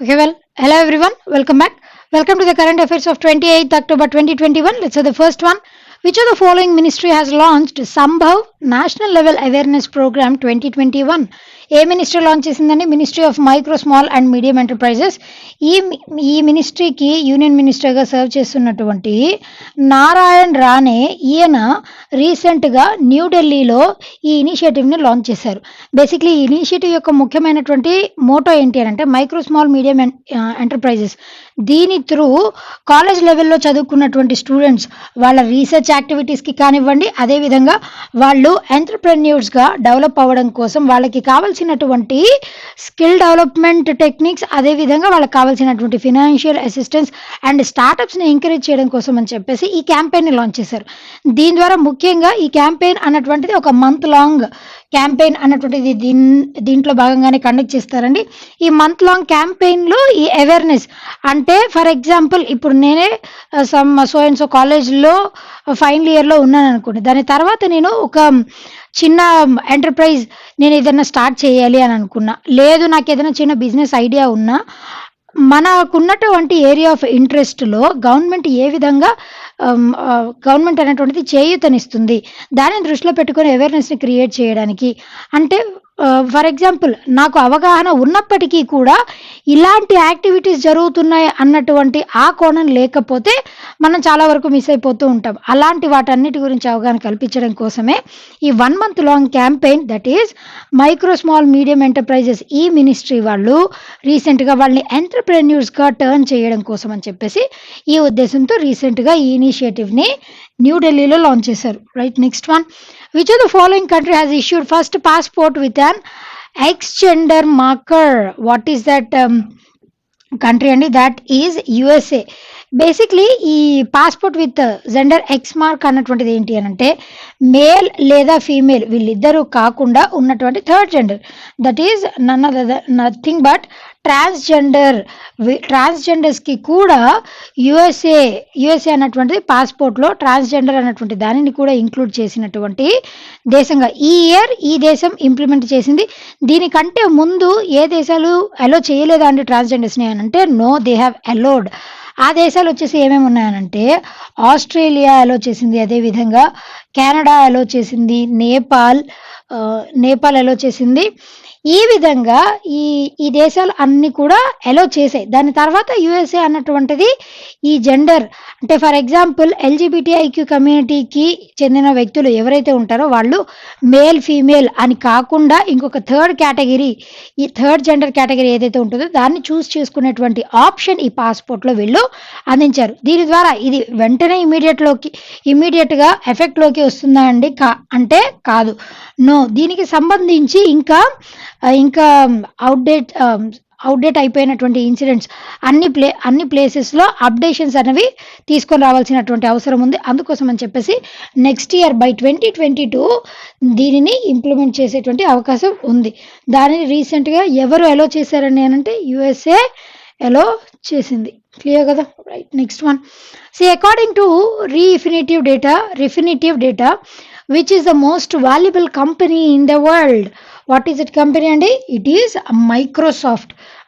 Okay, well, hello everyone, welcome back. Welcome to the current affairs of 28th October 2021. Let's say the first one. Which of the following ministry has launched Sambhav National Level Awareness Program 2021? A ministry launch చేసిందండి? Ministry of micro small and medium enterprises. ఈ ఈ మినిస్ట్రీకి union మినిస్టర్గా serve చేస్తున్నటువంటి నారాయణ్ రాణే ఈయన రీసెంట్గా న్యూఢిల్లీలో ఈ ఇనిషియేటివ్ని launch చేశారు. బేసిక్లీ ఈ ఇనిషియేటివ్ యొక్క ముఖ్యమైనటువంటి మోటో ఏంటి అని అంటే మైక్రో స్మాల్ మీడియం ఎంటర్ప్రైజెస్. దీని త్రూ కాలేజ్ లెవెల్లో చదువుకున్నటువంటి స్టూడెంట్స్ వాళ్ళ రీసెర్చ్ యాక్టివిటీస్కి కానివ్వండి, అదేవిధంగా వాళ్ళు ఎంటర్ప్రెన్యూర్స్గా డెవలప్ అవ్వడం కోసం వాళ్ళకి కావాల్సినటువంటి స్కిల్ డెవలప్మెంట్ టెక్నిక్స్, అదేవిధంగా వాళ్ళకి కావాల్సినటువంటి ఫినాన్షియల్ అసిస్టెన్స్ అండ్ స్టార్టప్స్ని ఎంకరేజ్ చేయడం కోసం అని చెప్పేసి ఈ క్యాంపెయిన్ని లాంచ్ చేశారు. దీని ద్వారా ముఖ్యంగా ఈ క్యాంపెయిన్ అన్నటువంటిది ఒక మంత్ లాంగ్ క్యాంపెయిన్ అన్నటువంటిది దీంట్లో భాగంగానే కండక్ట్ చేస్తారండి. ఈ మంత్ లాంగ్ క్యాంపెయిన్లో ఈ అవేర్నెస్ అంటే ఫర్ ఎగ్జాంపుల్ ఇప్పుడు నేనే సో అండ్ సో కాలేజ్లో ఫైనల్ ఇయర్లో ఉన్నాను అనుకోండి. దాని తర్వాత నేను ఒక చిన్న ఎంటర్ప్రైజ్ నేను ఏదైనా స్టార్ట్ చేయాలి అని అనుకున్నా, లేదు నాకు ఏదైనా చిన్న బిజినెస్ ఐడియా ఉన్నా, మనకున్నటువంటి ఏరియా ఆఫ్ ఇంట్రెస్ట్లో గవర్నమెంట్ ఏ విధంగా గవర్నమెంట్ అనేటువంటిది చేయూతనిస్తుంది, దానిని దృష్టిలో పెట్టుకొని అవేర్నెస్ని క్రియేట్ చేయడానికి. అంటే ఫర్ ఎగ్జాంపుల్ నాకు అవగాహన ఉన్నప్పటికీ కూడా ఇలాంటి యాక్టివిటీస్ జరుగుతున్నాయి అన్నటువంటి ఆ కోణం లేకపోతే మనం చాలా వరకు మిస్ అయిపోతూ ఉంటాం. అలాంటి వాటన్నిటి గురించి అవగాహన కల్పించడం కోసమే ఈ 1 month long campaign, that is micro small medium enterprises. ఈ మినిస్ట్రీ వాళ్ళు రీసెంట్గా వాళ్ళని ఎంటర్ప్రెన్యూర్స్గా టర్న్ చేయడం కోసం అని చెప్పేసి ఈ ఉద్దేశంతో రీసెంట్గా ఈ ఇనిషియేటివ్ని న్యూఢిల్లీలో లాంచ్ చేశారు. Right, next one. Which of the following country has issued first passport with an X-gender marker? What is that country? And that is USA. Basically ఈ passport with gender X mark అన్నటువంటిది ఏంటి అని అంటే male లేదా female వీళ్ళిద్దరూ కాకుండా ఉన్నటువంటి third gender, that is nothing but transgender. ట్రాన్స్జెండర్స్కి కూడా యుఎస్ఏ అన్నటువంటిది పాస్పోర్ట్లో ట్రాన్స్జెండర్ అన్నటువంటి దానిని కూడా ఇంక్లూడ్ చేసినటువంటి దేశంగా ఈ దేశం ఇంప్లిమెంట్ చేసింది. దీనికంటే ముందు ఏ దేశాలు అలో చేయలేదా అండి ట్రాన్స్జెండర్స్ని అని అంటే నో, దే హ్యావ్ అలోడ్. ఆ దేశాలు వచ్చేసి ఏమేమి ఉన్నాయనంటే ఆస్ట్రేలియా అలో చేసింది, అదేవిధంగా కెనడా అలో చేసింది, నేపాల్ అలో చేసింది. ఈ విధంగా ఈ దేశాలు అన్ని కూడా అలో చేసాయి. దాని తర్వాత యుఎస్ఏ అన్నటువంటిది ఈ జెండర్ అంటే ఫర్ ఎగ్జాంపుల్ ఎల్జిబిటిఐక్యూ కమ్యూనిటీకి చెందిన వ్యక్తులు ఎవరైతే ఉంటారో వాళ్ళు మేల్ ఫీమేల్ అని కాకుండా ఇంకొక థర్డ్ కేటగిరీ, ఈ థర్డ్ జెండర్ కేటగిరీ ఏదైతే ఉంటుందో దాన్ని చూస్ చేసుకునేటువంటి ఆప్షన్ ఈ పాస్పోర్ట్లో వీళ్ళు అందించారు. దీని ద్వారా ఇది వెంటనే ఇమీడియట్గా ఎఫెక్ట్లోకి వస్తుందా అండి అంటే కాదు, నో. దీనికి సంబంధించి ఇంకా అవుట్డేట్ అయిపోయినటువంటి ఇన్సిడెంట్స్ అన్ని ప్లేసెస్లో అప్డేషన్స్ అనేవి తీసుకొని రావాల్సినటువంటి అవసరం ఉంది. అందుకోసం అని చెప్పేసి నెక్స్ట్ ఇయర్ బై 2022 దీనిని ఇంప్లిమెంట్ చేసేటువంటి అవకాశం ఉంది. దానిని రీసెంట్గా ఎవరు అలో చేశారని అంటే యుఎస్ఏ అలో చేసింది. క్లియర్ కదా? Right, next one. According to Refinitiv data which is the most valuable company in the world? What is it company అండి? ఇట్ ఈస్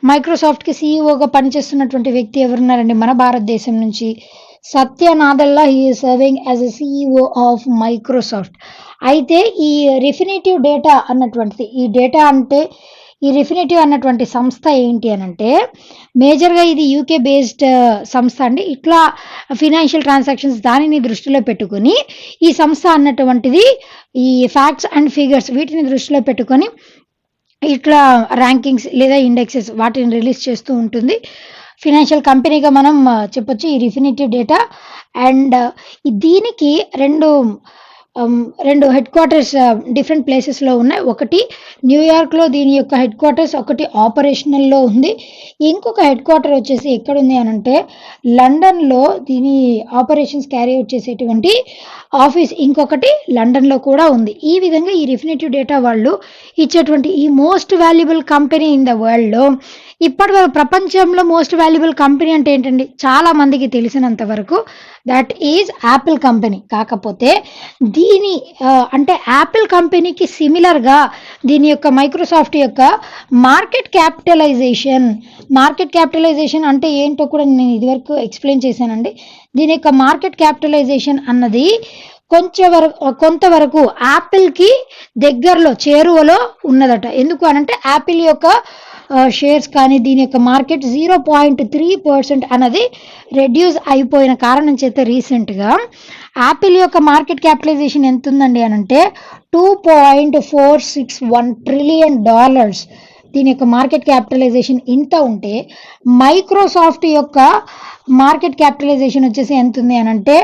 మైక్రోసాఫ్ట్కి సిఇఓగా పనిచేస్తున్నటువంటి వ్యక్తి ఎవరున్నారండి మన భారతదేశం నుంచి? Satya Nadella. He is serving as a CEO of Microsoft. అయితే ఈ రిఫినిటివ్ డేటా అన్నటువంటిది ఈ రిఫినిటివ్ అన్నటువంటి సంస్థ ఏంటి అని అంటే మేజర్గా ఇది యూకే బేస్డ్ సంస్థ అండి. ఇట్లా ఫినాన్షియల్ ట్రాన్సాక్షన్స్ దానిని దృష్టిలో పెట్టుకొని ఈ సంస్థ అన్నటువంటిది ఈ ఫ్యాక్ట్స్ అండ్ ఫిగర్స్ వీటిని దృష్టిలో పెట్టుకొని ఇట్లా ర్యాంకింగ్స్ లేదా ఇండెక్సెస్ వాటిని రిలీజ్ చేస్తూ ఉంటుంది. ఫినాన్షియల్ కంపెనీగా మనం చెప్పొచ్చు ఈ రిఫినిటివ్ డేటా. అండ్ దీనికి రెండు హెడ్ క్వార్టర్స్ డిఫరెంట్ ప్లేసెస్లో ఉన్నాయి. ఒకటి న్యూయార్క్లో దీని యొక్క హెడ్ క్వార్టర్స్, ఒకటి ఆపరేషనల్లో ఉంది. ఇంకొక హెడ్ క్వార్టర్ వచ్చేసి ఎక్కడుంది అని అంటే లండన్లో దీని ఆపరేషన్స్ క్యారీ అవుట్ చేసేటువంటి ఆఫీస్ ఇంకొకటి లండన్లో కూడా ఉంది. ఈ విధంగా ఈ రిఫినిటివ్ డేటా వాళ్ళు ఇచ్చేటువంటి ఈ most valuable company in the వరల్డ్లో ఇప్పటివరకు ప్రపంచంలో మోస్ట్ వాల్యుబుల్ కంపెనీ అంటే ఏంటండి? చాలా మందికి తెలిసినంత వరకు దట్ ఈజ్ యాపిల్ కంపెనీ. కాకపోతే దీని అంటే యాపిల్ కంపెనీకి సిమిలర్గా దీని యొక్క మైక్రోసాఫ్ట్ యొక్క మార్కెట్ క్యాపిటలైజేషన్ అంటే ఏంటో కూడా నేను ఇదివరకు ఎక్స్ప్లెయిన్ చేశానండి. దీని యొక్క మార్కెట్ క్యాపిటలైజేషన్ అన్నది కొంతవరకు యాపిల్కి దగ్గరలో చేరువలో ఉన్నదట. ఎందుకు అనంటే యాపిల్ యొక్క షేర్స్ కానీ దీని యొక్క మార్కెట్ 0.3% అన్నది రెడ్యూస్ అయిపోయిన కారణం చేత రీసెంట్గా యాపిల్ యొక్క మార్కెట్ క్యాపిటలైజేషన్ ఎంత ఉందండి అనంటే $2.461 ట్రిలియన్. దీని యొక్క మార్కెట్ క్యాపిటలైజేషన్ ఇంత ఉంటే మైక్రోసాఫ్ట్ యొక్క మార్కెట్ క్యాపిటలైజేషన్ వచ్చేసి ఎంత ఉంది అనంటే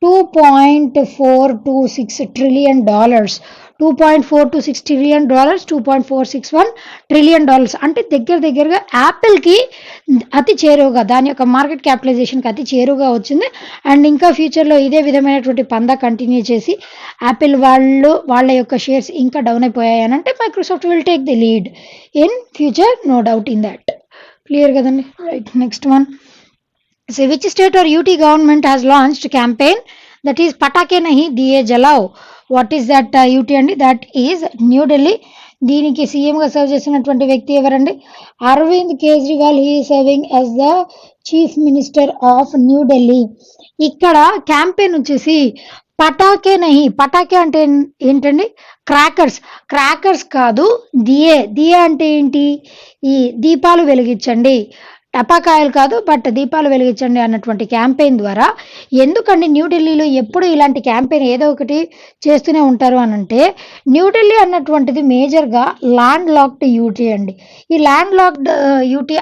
$2.426 ట్రిలియన్. $2.426 ట్రిలియన్, $2.461 ట్రిలియన్ అంటే దగ్గరగా యాపిల్కి అతి చేరువుగా దాని యొక్క మార్కెట్ క్యాపిటలైజేషన్కి అతి చేరువుగా వచ్చింది. అండ్ ఇంకా ఫ్యూచర్లో ఇదే విధమైనటువంటి పందా కంటిన్యూ చేసి యాపిల్ వాళ్ళ యొక్క షేర్స్ ఇంకా డౌన్ అయిపోయాయి అంటే Microsoft will take the lead in future, no doubt in that. Clear కదండి? Right, next one. So which state or UT government has launched campaign that is Patake Nahi Diye Jalao? What is that UT అండి? That is New Delhi. దీనికి సీఎంగా serve చేసినటువంటి వ్యక్తి ఎవరండి? Arvind Kejriwal. He serving as the chief minister of new Delhi. ఇక్కడ campaign వచ్చేసి పటాకే నహి. పటాకే అంటే ఏంటండి? క్రాకర్స్ కాదు, దియే అంటే ఏంటి? ఈ దీపాలు వెలిగించండి, టపాకాయలు కాదు, బట్ దీపాలు వెలిగించండి అన్నటువంటి క్యాంపెయిన్ ద్వారా. ఎందుకండి న్యూఢిల్లీలో ఎప్పుడు ఇలాంటి క్యాంపెయిన్ ఏదో ఒకటి చేస్తూనే ఉంటారు అనంటే, న్యూఢిల్లీ అన్నటువంటిది మేజర్గా ల్యాండ్ లాక్డ్ యూటీ అండి. ఈ ల్యాండ్ లాక్డ్ యూటీ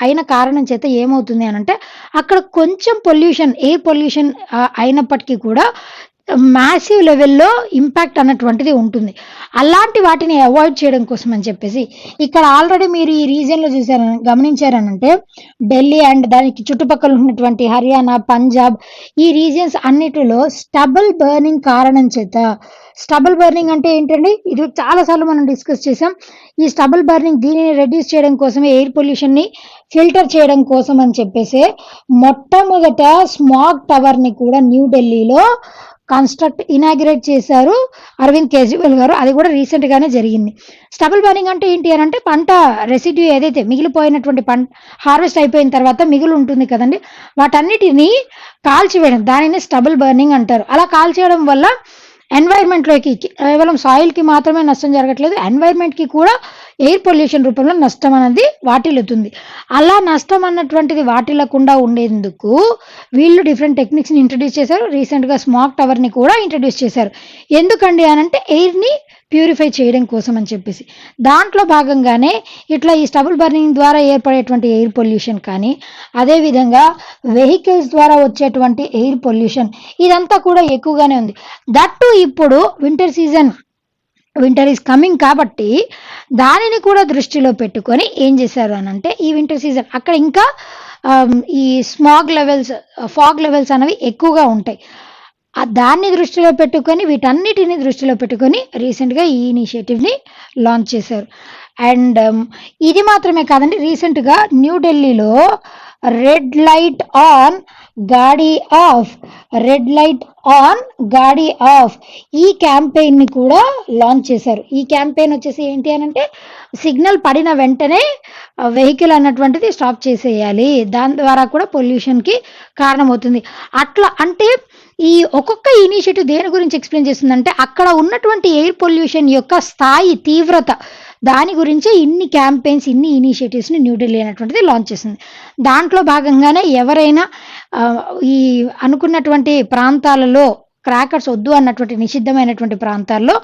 అయిన కారణం చేత ఏమవుతుంది అనంటే అక్కడ కొంచెం ఎయిర్ పొల్యూషన్ అయినప్పటికీ కూడా మ్యాసివ్ లెవెల్లో ఇంపాక్ట్ అన్నటువంటిది ఉంటుంది. అలాంటి వాటిని అవాయిడ్ చేయడం కోసం అని చెప్పేసి ఇక్కడ ఆల్రెడీ మీరు ఈ రీజియన్లో గమనించారనంటే ఢిల్లీ అండ్ దానికి చుట్టుపక్కల ఉన్నటువంటి హర్యానా, పంజాబ్ ఈ రీజియన్స్ అన్నిటిలో స్టబుల్ బర్నింగ్ కారణం చేత. స్టబుల్ బర్నింగ్ అంటే ఏంటండి? ఇది చాలాసార్లు మనం డిస్కస్ చేసాం. ఈ స్టబుల్ బర్నింగ్ దీనిని రెడ్యూస్ చేయడం కోసమే, ఎయిర్ పొల్యూషన్ని ఫిల్టర్ చేయడం కోసం అని చెప్పేసి మొట్టమొదట స్మాగ్ టవర్ని కూడా న్యూఢిల్లీలో ఇనాగ్రేట్ చేశారు అరవింద్ కేజ్రీవాల్ గారు. అది కూడా రీసెంట్గానే జరిగింది. స్టబుల్ బర్నింగ్ అంటే ఏంటి అని అంటే పంట రెసిడ్యూ ఏదైతే మిగిలిపోయినటువంటి హార్వెస్ట్ అయిపోయిన తర్వాత మిగులు ఉంటుంది కదండి, వాటన్నిటిని కాల్చివేయడం, దానిని స్టబుల్ బర్నింగ్ అంటారు. అలా కాల్చేయడం వల్ల ఎన్వైర్న్మెంట్లోకి కేవలం సాయిల్కి మాత్రమే నష్టం జరగట్లేదు, ఎన్వైర్న్మెంట్కి కూడా ఎయిర్ పొల్యూషన్ రూపంలో నష్టం అనేది వాటిల్లుతుంది. అలా నష్టం అన్నటువంటిది వాటిల్లకుండా ఉండేందుకు వీళ్ళు డిఫరెంట్ టెక్నిక్స్ని ఇంట్రడ్యూస్ చేశారు. రీసెంట్గా స్మాగ్ టవర్ని కూడా ఇంట్రడ్యూస్ చేశారు. ఎందుకండి అనంటే ఎయిర్ని ప్యూరిఫై చేయడం కోసం అని చెప్పేసి. దాంట్లో భాగంగానే ఇట్లా ఈ స్టబుల్ బర్నింగ్ ద్వారా ఏర్పడేటువంటి ఎయిర్ పొల్యూషన్ కానీ, అదేవిధంగా వెహికల్స్ ద్వారా వచ్చేటువంటి ఎయిర్ పొల్యూషన్, ఇదంతా కూడా ఎక్కువగానే ఉంది. దట్టు ఇప్పుడు వింటర్ ఈజ్ కమింగ్ కాబట్టి దానిని కూడా దృష్టిలో పెట్టుకొని ఏం చేశారు అనంటే ఈ వింటర్ సీజన్ అక్కడ ఇంకా ఈ ఫాగ్ లెవెల్స్ అనేవి ఎక్కువగా ఉంటాయి. దాన్ని దృష్టిలో పెట్టుకొని, వీటన్నిటిని దృష్టిలో పెట్టుకొని రీసెంట్గా ఈ ఇనిషియేటివ్ని లాంచ్ చేశారు. అండ్ ఇది మాత్రమే కాదండి, రీసెంట్గా న్యూఢిల్లీలో రెడ్ లైట్ ఆన్ గాడి ఆఫ్ ఈ క్యాంపెయిన్ని కూడా లాంచ్ చేశారు. ఈ క్యాంపెయిన్ వచ్చేసి ఏంటి అనంటే సిగ్నల్ పడిన వెంటనే వెహికల్ అన్నటువంటిది స్టాప్ చేసేయాలి, దాని ద్వారా కూడా పొల్యూషన్కి కారణమవుతుంది. అట్లా అంటే ఈ ఒక్కొక్క ఇనిషియేటివ్ దేని గురించి ఎక్స్ప్లెయిన్ చేస్తుందంటే అక్కడ ఉన్నటువంటి ఎయిర్ పొల్యూషన్ యొక్క స్థాయి, తీవ్రత, దాని గురించి ఇన్ని క్యాంపెయిన్స్, ఇన్ని ఇనిషియేటివ్స్ని న్యూఢిల్లీ అనేటువంటిది లాంచ్ చేసింది. దాంట్లో భాగంగానే ఎవరైనా ఈ అనుకున్నటువంటి ప్రాంతాలలో క్రాకర్స్ వద్దు అన్నటువంటి నిషిద్ధమైనటువంటి ప్రాంతాల్లో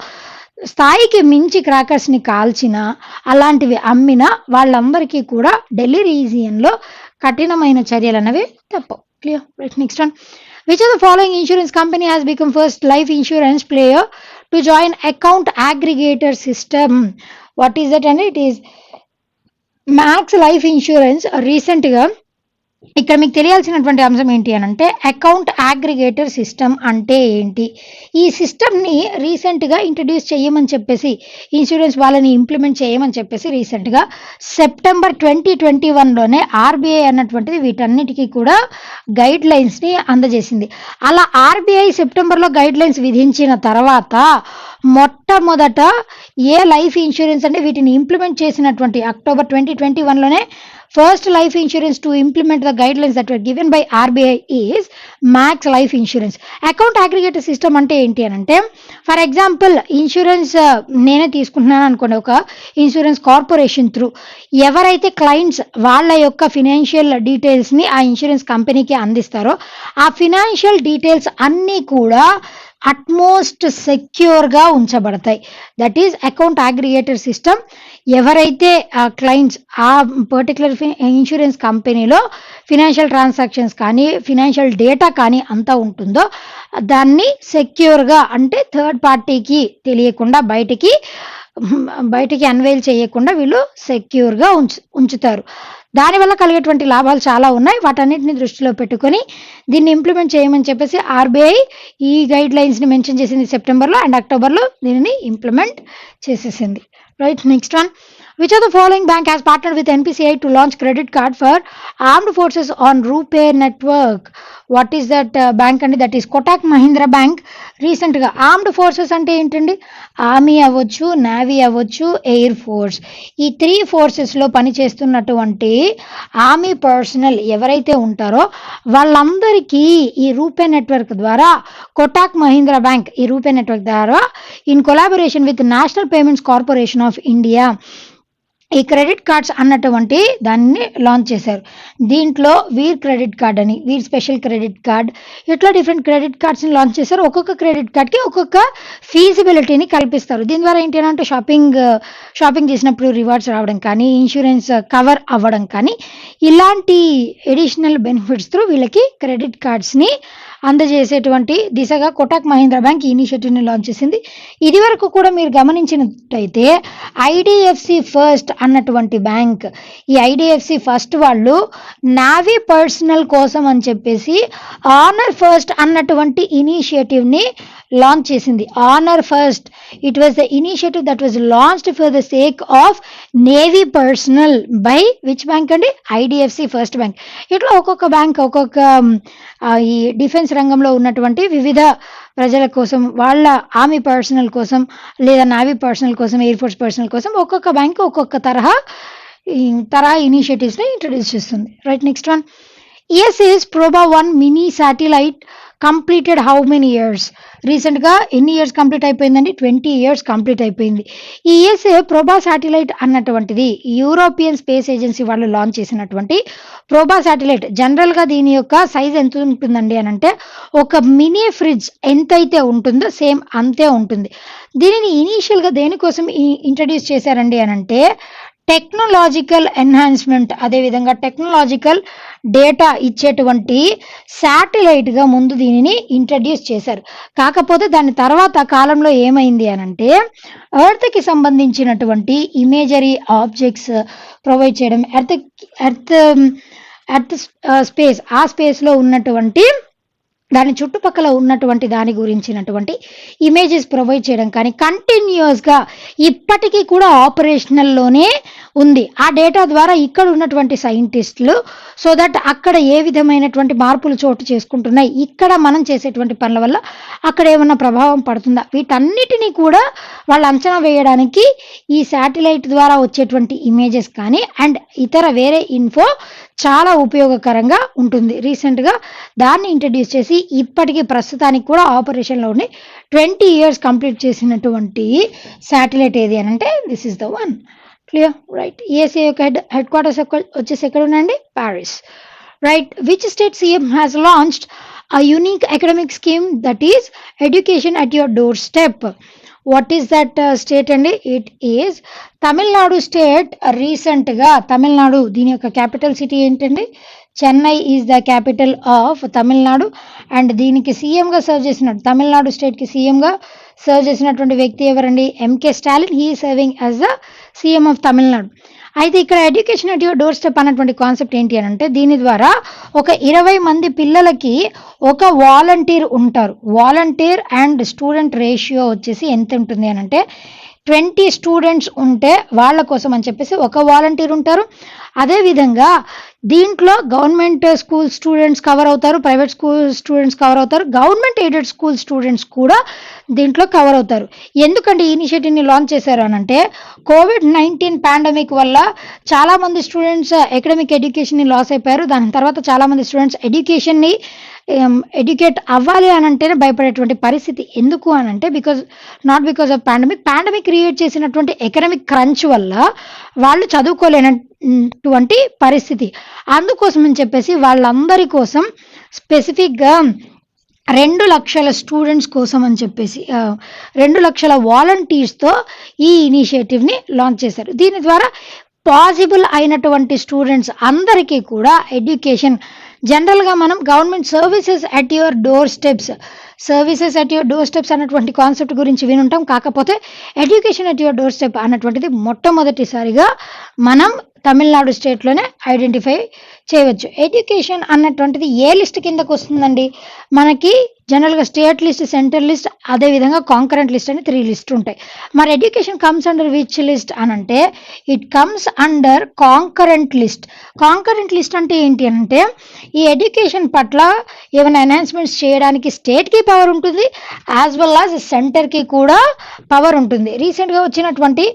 స్థాయికి మించి క్రాకర్స్ని కాల్చిన, అలాంటివి అమ్మిన వాళ్ళందరికీ కూడా ఢిల్లీ రీజియన్లో కఠినమైన చర్యలు అనేవి తప్పవు. Clear? Right, next one. Which of the following insurance company has become first life insurance player to join account aggregator system? What is that? And it is Max Life Insurance. Recentగా ఇక్కడ మీకు తెలియాల్సినటువంటి అంశం ఏంటి అనంటే అకౌంట్ అగ్రిగేటర్ సిస్టమ్ అంటే ఏంటి? ఈ సిస్టమ్‌ని రీసెంట్‌గా ఇంట్రొడ్యూస్ చేయమని చెప్పేసి ఇన్స్యూరెన్స్ వాళ్ళని ఇంప్లిమెంట్ చేయమని చెప్పేసి రీసెంట్‌గా సెప్టెంబర్ 2021లోనే ఆర్‌బీఐ అన్నటువంటిది వీటన్నిటికి కూడా గైడ్‌లైన్స్‌ని అందజేసింది. అలా ఆర్‌బీఐ సెప్టెంబర్‌లో గైడ్‌లైన్స్ విధించిన తర్వాత మొట్టమొదట లైఫ్ ఇన్స్యూరెన్స్ అంటే వీటిని ఇంప్లిమెంట్ చేసినటువంటి October 2021లోనే first life insurance to implement the guidelines that were given by RBI is Max Life Insurance. Account aggregator system అంటే ఏంటి అని అంటే ఫర్ ఎగ్జాంపుల్ ఇన్సూరెన్స్ నేనే తీసుకుంటున్నాను అనుకోండి, ఒక ఇన్సూరెన్స్ కార్పొరేషన్ త్రూ ఎవరైతే క్లయింట్స్ వాళ్ళ యొక్క ఫినాన్షియల్ డీటెయిల్స్ని ఆ ఇన్సూరెన్స్ కంపెనీకి అందిస్తారో ఆ ఫినాన్షియల్ డీటెయిల్స్ అన్నీ కూడా అట్మోస్ట్ సెక్యూర్గా ఉంచబడతాయి. That is account aggregator system. ఎవరైతే క్లయింట్స్ ఆ పర్టికులర్ ఇన్సూరెన్స్ కంపెనీలో ఫినాన్షియల్ ట్రాన్సాక్షన్స్ కానీ ఫినాన్షియల్ డేటా కానీ అంతా ఉంటుందో దాన్ని సెక్యూర్గా అంటే థర్డ్ పార్టీకి తెలియకుండా బయటికి అన్వైల్ చేయకుండా వీళ్ళు సెక్యూర్గా ఉంచుతారు. దానివల్ల కలిగేటువంటి లాభాలు చాలా ఉన్నాయి. వాటన్నిటిని దృష్టిలో పెట్టుకొని దీన్ని ఇంప్లిమెంట్ చేయమని చెప్పేసి ఆర్బీఐ ఈ గైడ్ లైన్స్ని మెన్షన్ చేసింది సెప్టెంబర్లో అండ్ అక్టోబర్లో దీనిని ఇంప్లిమెంట్ చేసేసింది. Right, next one. Which of the following bank has partnered with NPCI to launch credit card for armed forces on RuPay network? What is that bank అండి? That is Kotak Mahindra bank. రీసెంట్గా armed forces అంటే ఏంటండి? Army అవ్వచ్చు, navy అవ్వచ్చు, air force. ఈ 3 ఫోర్సెస్లో పనిచేస్తున్నటువంటి army personal ఎవరైతే ఉంటారో వాళ్ళందరికీ ఈ రూపే నెట్వర్క్ ద్వారా కోటాక్ మహీంద్రా బ్యాంక్ ఈ రూపే నెట్వర్క్ ద్వారా in collaboration with national payments corporation of India ఈ క్రెడిట్ కార్డ్స్ అన్నటువంటి దాన్ని లాంచ్ చేశారు. దీంట్లో వీర్ క్రెడిట్ కార్డ్ అని, వీర్ స్పెషల్ క్రెడిట్ కార్డ్, ఇట్లా డిఫరెంట్ క్రెడిట్ కార్డ్స్ని లాంచ్ చేశారు. ఒక్కొక్క క్రెడిట్ కార్డ్కి ఒక్కొక్క ఫీజిబిలిటీని కల్పిస్తారు. దీని ద్వారా ఏంటి అంటే షాపింగ్ చేసినప్పుడు రివార్డ్స్ రావడం కానీ, ఇన్సూరెన్స్ కవర్ అవ్వడం కానీ, ఇలాంటి ఎడిషనల్ బెనిఫిట్స్ త్రూ వీళ్ళకి క్రెడిట్ కార్డ్స్ని అందజేసేటువంటి దిశగా కోటాక్ మహీంద్రా బ్యాంక్ ఈ ఇనిషియేటివ్ని లాంచ్ చేసింది. ఇది వరకు కూడా మీరు గమనించినట్టయితే ఐడిఎఫ్సి ఫస్ట్ అన్నటువంటి బ్యాంక్, ఈ ఐడిఎఫ్సి ఫస్ట్ వాళ్ళు నావీ పర్సనల్ కోసం అని చెప్పేసి ఆనర్ ఫస్ట్ అన్నటువంటి ఇనిషియేటివ్ని లాంచ్ చేసింది. Honour first, it was the initiative that was launched for the sake of navy personnel by which bank అండి? IDFC first bank. ఇట్లా ఒక్కొక్క బ్యాంక్ ఒక్కొక్క ఈ డిఫెన్స్ రంగంలో ఉన్నటువంటి వివిధ ప్రజల కోసం, వాళ్ళ ఆర్మీ పర్సనల్ కోసం లేదా నావీ పర్సనల్ కోసం, ఎయిర్ ఫోర్స్ పర్సనల్ కోసం ఒక్కొక్క బ్యాంక్ ఒక్కొక్క తరహా ఇనిషియేటివ్స్ని ఇంట్రడ్యూస్ చేస్తుంది. Right, next one. ESA's Proba 1 mini satellite completed how many years? రీసెంట్గా ఎన్ని ఇయర్స్ కంప్లీట్ అయిపోయిందండి? 20 ఇయర్స్ కంప్లీట్ అయిపోయింది. ఈ ESA ప్రోబా శాటిలైట్ అన్నటువంటిది యూరోపియన్ స్పేస్ ఏజెన్సీ వాళ్ళు లాంచ్ చేసినటువంటి ప్రోబా శాటిలైట్. జనరల్గా దీని యొక్క సైజ్ ఎంత ఉంటుందండి అని అంటే ఒక మినీ ఫ్రిడ్జ్ ఎంతైతే ఉంటుందో సేమ్ అంతే ఉంటుంది. దీనిని ఇనీషియల్గా దేనికోసం ఇంట్రడ్యూస్ చేశారండి అని అంటే టెక్నాలజికల్ ఎన్హాన్స్మెంట్, అదేవిధంగా టెక్నాలజికల్ డేటా ఇచ్చేటువంటి శాటిలైట్గా ముందు దీనిని ఇంట్రడ్యూస్ చేశారు. కాకపోతే దాని తర్వాత కాలంలో ఏమైంది అని అంటే ఎర్త్కి సంబంధించినటువంటి ఇమేజరీ ఆబ్జెక్ట్స్ ప్రొవైడ్ చేయడం, ఎర్త్ స్పేస్, ఆ స్పేస్లో ఉన్నటువంటి దాని చుట్టుపక్కల ఉన్నటువంటి దాని గురించినటువంటి ఇమేజెస్ ప్రొవైడ్ చేయడం కానీ కంటిన్యూస్గా ఇప్పటికీ కూడా ఆపరేషనల్లోనే ఉంది. ఆ డేటా ద్వారా ఇక్కడ ఉన్నటువంటి సైంటిస్టులు సో దట్ అక్కడ ఏ విధమైనటువంటి మార్పులు చోటు చేసుకుంటున్నాయి, ఇక్కడ మనం చేసేటువంటి పనుల వల్ల అక్కడ ఏమన్నా ప్రభావం పడుతుందా, వీటన్నిటినీ కూడా వాళ్ళు అంచనా వేయడానికి ఈ శాటిలైట్ ద్వారా వచ్చేటువంటి ఇమేజెస్ కానీ అండ్ ఇతర వేరే ఇన్ఫో చాలా ఉపయోగకరంగా ఉంటుంది. రీసెంట్గా దాన్ని ఇంట్రడ్యూస్ చేసి ఇప్పటికీ ప్రస్తుతానికి కూడా ఆపరేషన్లో ఉండి 20 ఇయర్స్ కంప్లీట్ చేసినటువంటి శాటిలైట్ ఏది అని అంటే this is the one. Clear? Right. ESA యొక్క హెడ్ క్వార్టర్స్ వచ్చేసి ఎక్కడ ఉన్నాయండి? Paris. Right. Which state CM has launched a unique academic scheme that is education at your doorstep? What is that state అండి? It is Tamil Nadu state. రీసెంట్గా తమిళనాడు దీని యొక్క capital city ఏంటండి? Chennai is the capital of Tamil Nadu. And దీనికి సీఎంగా serve చేసినట్టు, తమిళనాడు స్టేట్కి సీఎంగా సర్వ్ చేసినటువంటి వ్యక్తి ఎవరండి? MK Stalin. He serving as the CM of Tamil Nadu. అయితే ఇక్కడ education at your door step అన్నటువంటి కాన్సెప్ట్ ఏంటి అని అంటే, దీని ద్వారా ఒక 20 మంది పిల్లలకి ఒక వాలంటీర్ ఉంటారు. వాలంటీర్ అండ్ స్టూడెంట్ రేషియో వచ్చేసి ఎంత ఉంటుంది అని అంటే 20 స్టూడెంట్స్ ఉంటే వాళ్ళ కోసం అని చెప్పేసి ఒక వాలంటీర్ ఉంటారు. అదేవిధంగా దీంట్లో గవర్నమెంట్ స్కూల్ స్టూడెంట్స్ కవర్ అవుతారు, ప్రైవేట్ స్కూల్ స్టూడెంట్స్ కవర్ అవుతారు, గవర్నమెంట్ ఎయిడెడ్ స్కూల్ స్టూడెంట్స్ కూడా దీంట్లో కవర్ అవుతారు. ఎందుకంటే ఈ ఇనిషియేటివ్ని లాంచ్ చేశారు అని అంటే, COVID-19 పాండమిక్ వల్ల చాలామంది స్టూడెంట్స్ అకాడమిక్ ఎడ్యుకేషన్ని లాస్ అయిపోయారు. దాని తర్వాత చాలామంది స్టూడెంట్స్ ఎడ్యుకేషన్ని ఎడ్యుకేట్ అవ్వాలి అని అంటేనే భయపడేటువంటి పరిస్థితి. ఎందుకు అని అంటే not because of pandemic create చేసినటువంటి ఎకనామిక్ క్రంచ్ వల్ల వాళ్ళు చదువుకోలేనటువంటి పరిస్థితి. అందుకోసం అని చెప్పేసి వాళ్ళందరి కోసం స్పెసిఫిక్గా 2 లక్షల స్టూడెంట్స్ కోసం అని చెప్పేసి 2 లక్షల వాలంటీర్స్తో ఈ ఇనిషియేటివ్ని లాంచ్ చేశారు. దీని ద్వారా పాసిబుల్ అయినటువంటి స్టూడెంట్స్ అందరికీ కూడా ఎడ్యుకేషన్, జనరల్గా మనం government services at your door steps అన్నటువంటి కాన్సెప్ట్ గురించి వినుంటాం. కాకపోతే education at your door step అన్నటువంటిది మొట్టమొదటిసారిగా మనం తమిళనాడు స్టేట్లోనే ఐడెంటిఫై చేయవచ్చు. ఎడ్యుకేషన్ అన్నటువంటిది ఏ లిస్ట్ కిందకు వస్తుందండి? మనకి జనరల్గా స్టేట్ లిస్ట్, సెంట్రల్ లిస్ట్, అదేవిధంగా కాంకరెంట్ లిస్ట్ అని 3 లిస్ట్ ఉంటాయి. మరి education comes under which list అని అంటే, it comes under concurrent list. Concurrent list అంటే ఏంటి అంటే, ఈ ఎడ్యుకేషన్ పట్ల ఏమైనా ఎన్హాన్స్మెంట్స్ చేయడానికి స్టేట్కి పవర్ ఉంటుంది, యాజ్ వెల్ యాజ్ సెంటర్కి కూడా పవర్ ఉంటుంది. రీసెంట్గా వచ్చినటువంటి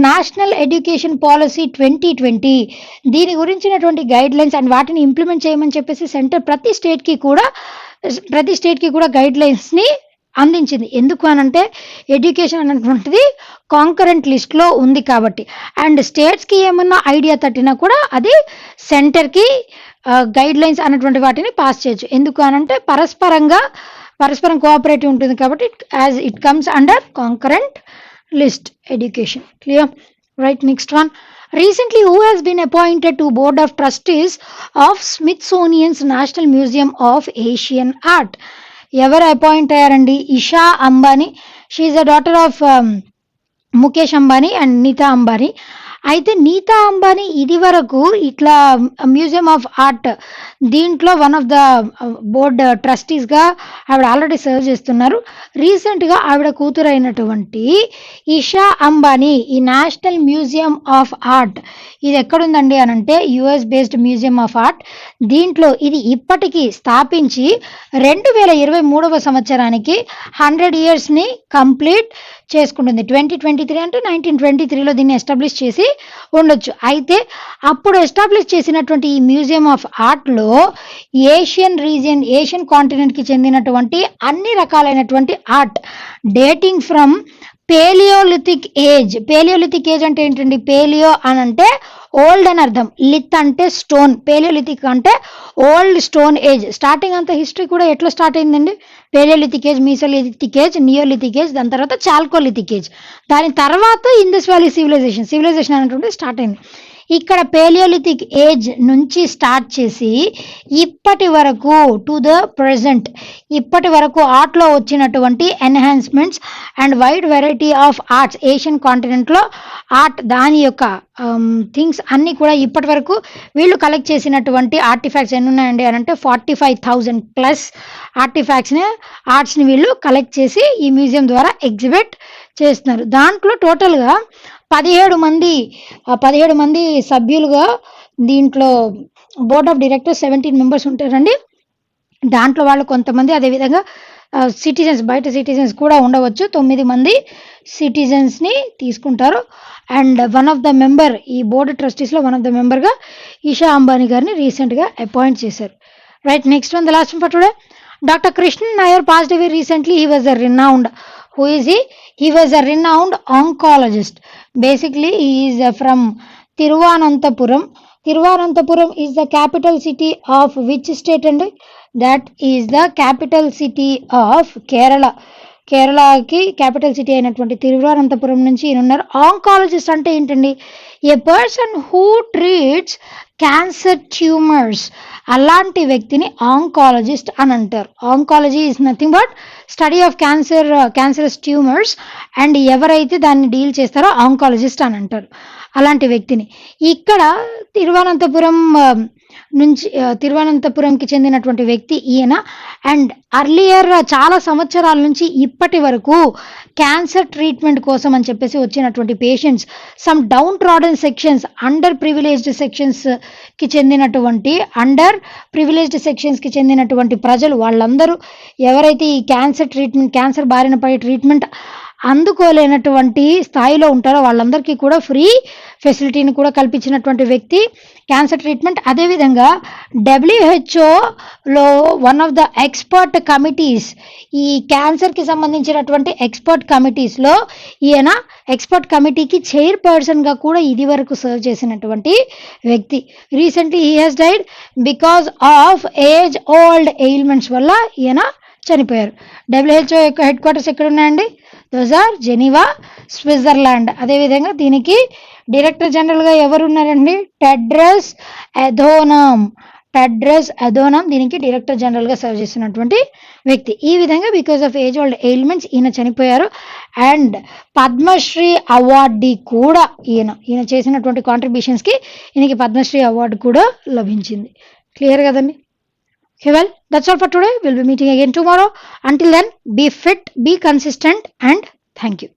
నేషనల్ ఎడ్యుకేషన్ పాలసీ 2020 దీని గురించినటువంటి గైడ్ లైన్స్ అండ్ వాటిని ఇంప్లిమెంట్ చేయమని చెప్పేసి సెంటర్ ప్రతి స్టేట్కి కూడా గైడ్ లైన్స్ని అందించింది. ఎందుకు అనంటే ఎడ్యుకేషన్ అనేటువంటిది కాంకరెంట్ లిస్ట్లో ఉంది కాబట్టి. అండ్ స్టేట్స్కి ఏమన్నా ఐడియా తట్టినా కూడా అది సెంటర్కి గైడ్ లైన్స్ అన్నటువంటి వాటిని పాస్ చేయొచ్చు. ఎందుకు అనంటే పరస్పరం కోఆపరేటివ్ ఉంటుంది కాబట్టి it comes under concurrent list education. Clear? Right. Next one. Recently, who has been appointed to Board of Trustees of Smithsonian's National Museum of Asian Art? ఎవరు అపాయింట్ అయ్యారండి? Isha Ambani. She is the daughter of Mukesh Ambani and Nita Ambani. అయితే నీతా అంబానీ ఇది వరకు ఇట్లా museum of art దీంట్లో one of the board ట్రస్టీస్గా ఆవిడ already serve చేస్తున్నారు. రీసెంట్గా ఆవిడ కూతురు అయినటువంటి ఇషా అంబానీ ఈ నేషనల్ మ్యూజియం ఆఫ్ ఆర్ట్ ఇది ఎక్కడుందండి అని అంటే US based museum of art. దీంట్లో ఇది ఇప్పటికీ స్థాపించి 2023వ సంవత్సరానికి 100 yearsని కంప్లీట్ చేసుకుంటుంది. 2023 అంటే 1923లో దీన్ని ఎస్టాబ్లిష్ చేసి ఉండొచ్చు. అయితే అప్పుడు ఎస్టాబ్లిష్ చేసినటువంటి ఈ మ్యూజియం ఆఫ్ ఆర్ట్లో ఏషియన్ కాంటినెంట్కి చెందినటువంటి అన్ని రకాలైనటువంటి art dating from Palaeolithic age అంటే ఏంటండి? పేలియో అని అంటే ఓల్డ్ అని అర్థం, లిత్ అంటే స్టోన్, పేలియోలిథిక్ అంటే ఓల్డ్ స్టోన్ ఏజ్. స్టార్టింగ్ అంత హిస్టరీ కూడా ఎట్లా స్టార్ట్ అయిందండి? Palaeolithic age, Mesolithic age, neolithic age, దాని తర్వాత చాల్కోలిథిక్ ఏజ్, దాని తర్వాత ఇండస్ వ్యాలీ సివిలైజేషన్ అనేటువంటిది స్టార్ట్ అయింది. ఇక్కడ పేలియోలిథిక్ ఏజ్ నుంచి స్టార్ట్ చేసి ఇప్పటి వరకు టు ద ప్రెజెంట్ ఇప్పటి వరకు ఆర్ట్లో వచ్చినటువంటి enhancements and wide variety of arts Asian కాంటినెంట్లో ఆర్ట్ దాని యొక్క థింగ్స్ అన్నీ కూడా ఇప్పటి వరకు వీళ్ళు కలెక్ట్ చేసినటువంటి ఆర్టిఫాక్ట్స్ ఎన్ని ఉన్నాయండి అని అంటే 45,000+ ఆర్ట్స్ని వీళ్ళు కలెక్ట్ చేసి ఈ మ్యూజియం ద్వారా ఎగ్జిబిట్ చేస్తున్నారు. దాంట్లో టోటల్గా 17 మంది సభ్యులుగా దీంట్లో బోర్డ్ ఆఫ్ డైరెక్టర్స్ 17 మెంబర్స్ ఉంటారండి. దాంట్లో వాళ్ళు కొంతమంది అదేవిధంగా బయట సిటిజన్స్ కూడా ఉండవచ్చు. 9 మంది సిటిజన్స్ని తీసుకుంటారు. And one of the member ఈ బోర్డు ట్రస్టీస్లో వన్ ఆఫ్ ద మెంబర్గా ఇషా అంబానీ గారిని రీసెంట్గా అపాయింట్ చేశారు. Right. Next one, the last one for today. Dr. Krishnan Nair passed away recently. He was a renowned. Who is he? He was a renowned oncologist. Basically, he is from Thiruvananthapuram. Thiruvananthapuram is the capital city of which state? And that is the capital city of Kerala. కేరళకి capital city అయినటువంటి తిరువనంతపురం నుంచి ఉన్నారు. Oncologist అంటే ఏంటండి? A person who treats cancer tumours, అలాంటి వ్యక్తిని oncologist అని అంటారు. Oncology is nothing but study of cancerous tumours, and ఎవరైతే దాన్ని డీల్ చేస్తారో ఆంకాలజిస్ట్ అని అంటారు. అలాంటి వ్యక్తిని. ఇక్కడ తిరువనంతపురంకి చెందినటువంటి వ్యక్తి ఈయన. అండ్ అర్లియర్ చాలా సంవత్సరాల నుంచి ఇప్పటి వరకు క్యాన్సర్ ట్రీట్మెంట్ కోసం అని చెప్పేసి వచ్చినటువంటి patients, some downtrodden sections, underprivileged సెక్షన్స్కి చెందినటువంటి ప్రజలు, వాళ్ళందరూ ఎవరైతే ఈ క్యాన్సర్ బారిన పడి ట్రీట్మెంట్ అందుకోలేనటువంటి స్థాయిలో ఉంటారో వాళ్ళందరికీ కూడా ఫ్రీ ఫెసిలిటీని కూడా కల్పించినటువంటి వ్యక్తి క్యాన్సర్ ట్రీట్మెంట్. అదేవిధంగా డబ్ల్యూహెచ్ఓలో one of the expert committees, ఈ క్యాన్సర్కి సంబంధించినటువంటి ఎక్స్పర్ట్ కమిటీస్లో ఈయన ఎక్స్పర్ట్ కమిటీకి చైర్పర్సన్గా కూడా ఇది వరకు సర్వ్ చేసినటువంటి వ్యక్తి. Recently he has died because of age old ailments వల్ల ఈయన చనిపోయారు. డబ్ల్యూహెచ్ఓ యొక్క హెడ్ క్వార్టర్స్ ఎక్కడ ఉన్నాయండి? Those are Geneva, Switzerland. అదేవిధంగా దీనికి డైరెక్టర్ జనరల్గా ఎవరు ఉన్నారండి? టెడ్రస్ అథోనామ్ దీనికి డైరెక్టర్ జనరల్గా సర్వ్ చేస్తున్నటువంటి వ్యక్తి. ఈ విధంగా because of age old ailments ఈయన చనిపోయారు. అండ్ పద్మశ్రీ అవార్డు కూడా ఈయన చేసినటువంటి కాంట్రిబ్యూషన్స్కి ఈయనకి పద్మశ్రీ అవార్డు కూడా లభించింది. క్లియర్ కదండి? Okay, well, that's all for today. We'll be meeting again tomorrow. Until then, be fit, be consistent, and thank you.